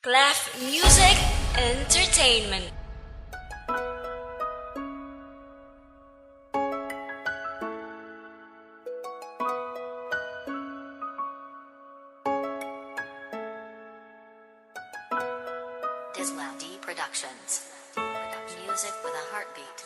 Clef Music Entertainment. Diswell D Productions. Music with a heartbeat.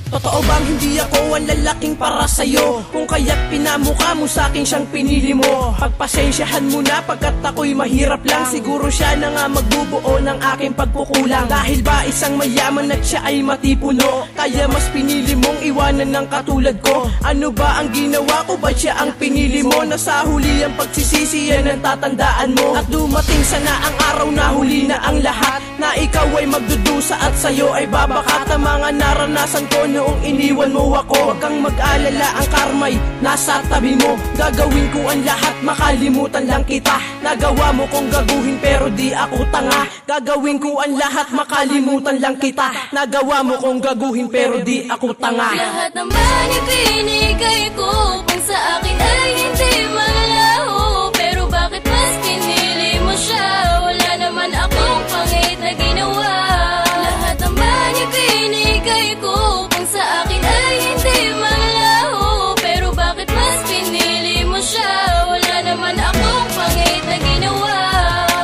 Totoo bang hindi ako ang lalaking para sa'yo? Kung kaya't pinamukha mo sa'kin siyang pinili mo. Pagpasensyahan mo na pagkat ako'y mahirap lang. Siguro siya na nga magbubuo ng aking pagkukulang. Dahil ba isang mayaman at siya ay matipuno, kaya mas pinili mong iwanan ng katulad ko. Ano ba ang ginawa ko? Ba't siya ang pinili mo? Nasa huli ang pagsisisi, yan ang tatandaan mo. At dumating sana ang araw na huli na ang lahat, na ikaw ay magdudusa at sa'yo ay babakat. Ang mga naranasan ko noong iniwan mo ako, huwag kang mag-alala, ang karma'y nasa tabi mo. Gagawin ko ang lahat, makalimutan lang kita. Nagawa mo kong gaguhin pero di ako tanga. Gagawin ko ang lahat, makalimutan lang kita. Nagawa mo kong gaguhin pero di ako tanga. Lahat naman ibinigay ko, kung sa akin ay hindi malaho. Pero bakit mas pinili mo siya? Wala naman akong pangit na ginawa. Lahat naman ibinigay ko, kung sa akin ay hindi malaho. Pero bakit mas pinili mo siya? Wala naman akong pangit na ginawa.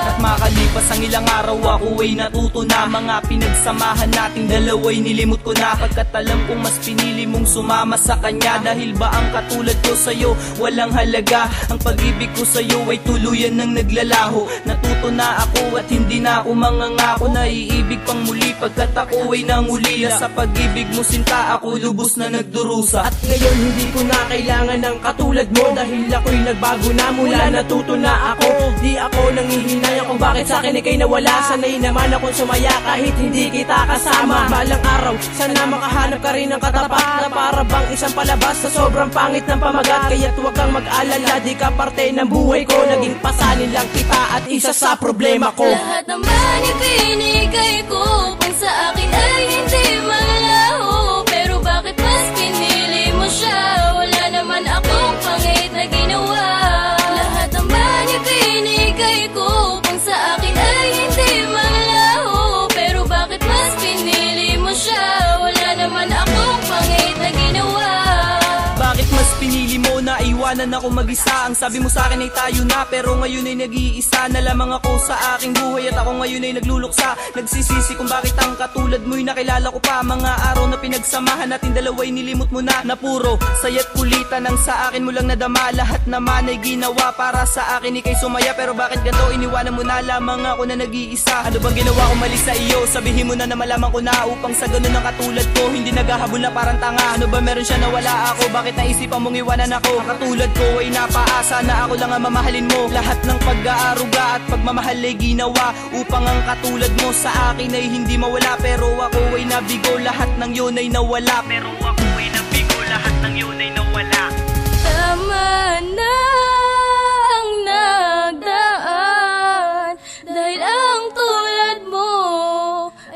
At makalipas ang ilang araw ako ay natuto na. Mga pinagsamahan nating dalawa'y nilimot ko na. Pagkat alam kong mas pinili mong sumama sa kanya. Dahil ba ang katulad ko sa'yo walang halaga? Ang pag-ibig ko sa'yo ay tuluyan ng naglalaho. Natuto na ako at hindi na ako mangangako na iibig pang muli. Pagkat ako ay nangulila sa pag-ibig mo sinta, ako lubos na nagdurusa. At ngayon hindi ko na kailangan ng katulad mo, dahil ako'y nagbago na, mula natuto na ako. Di ako nangihinayang kung bakit sa'kin ikay nawala. Sanay naman akong sumaya kahit hindi kita kasama. Balang araw, sana makahanap ka rin ng katapat, na para bang isang palabas sa sobrang pangit ng pamagat. Kaya't huwag kang mag-alala, di ka parte ng buhay ko. Naging pasanin lang kita at isa sa problema ko. Lahat naman ibinigay ko, kung sa akin ay hindi malaho. Pero bakit mas pinili mo siya? Wala naman akong pangit na ginawa. Lahat naman ibinigay ko, kung sa akin ay hindi malaho. Pero bakit mas pinili mo siya? Wala naman akong pangit na ginawa. Bakit mas pinili mo na iwanan ako mag-isa? Ang sabi mo sa akin ay tayo na, pero ngayon ay nag-iisa na lamang ako sa aking buhay. At ako ngayon ay nagluluksa, nagsisisi kung bakit ang katulad mo'y nakilala ko pa. Mga araw na pinagsamahan natin dalawa'y nilimot mo na. Na puro saya't kulitan ang sa akin mo lang nadama. Lahat naman ay ginawa para sa akin ikay sumaya. Pero bakit ganito, iniwanan mo na lamang ako na nag-iisa? Ano bang ginawa ko mali sa iyo? Sabihin mo na na malaman ko na, upang sa ganun ang katulad ko hindi naghahabol na parang tanga. Ano ba meron siya na wala ako? Bakit naisipan mong iwanan ako? Ang katulad ko ay napaasa na ako lang ang mamahalin mo. Lahat ng pag-aaruga at pagmamahal ay ginawa upang ang katulad mo sa akin ay hindi mawala. Pero ako ay nabigo, lahat ng yun ay nawala. Pero ako ay nabigo, lahat ng yun ay nawala. Tama na ang nagdaan, dahil ang tulad mo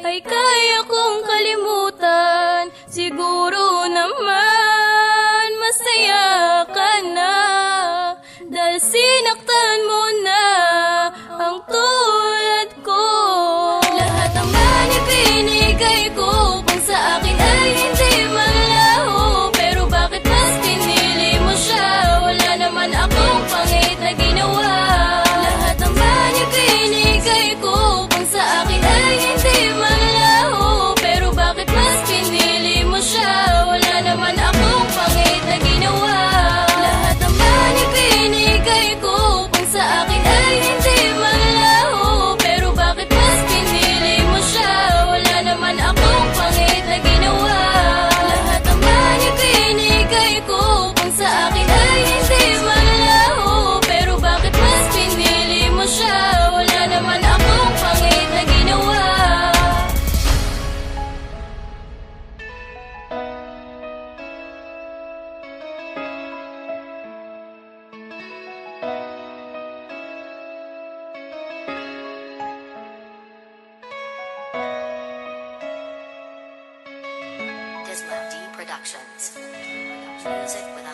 ay kaya kong kalimutan. Siguro naman masaya ka na, dahil sinaktan mo na ang tulad ko. Lahat naman ibinigay ko, kung sa akin ay hindi malaho. Pero bakit mas pinili mo siya? Wala naman akong pangit na ginawa. Lahat naman ibinigay ko, kung sa akin ay hindi malaho. Pero bakit mas pinili mo siya? Wala naman akong pangit na ginawa. Lahat naman ibinigay ko, kung sa akin ay hindi malaho. Pero bakit mas pinili mo siya? Wala naman akong pangit na ginawa. Lahat naman ibinigay ko, kung sa akin ay hindi malaho. Pero bakit mas pinili mo siya? Wala naman akong pangit na ginawa. Diswell D Productions. Music with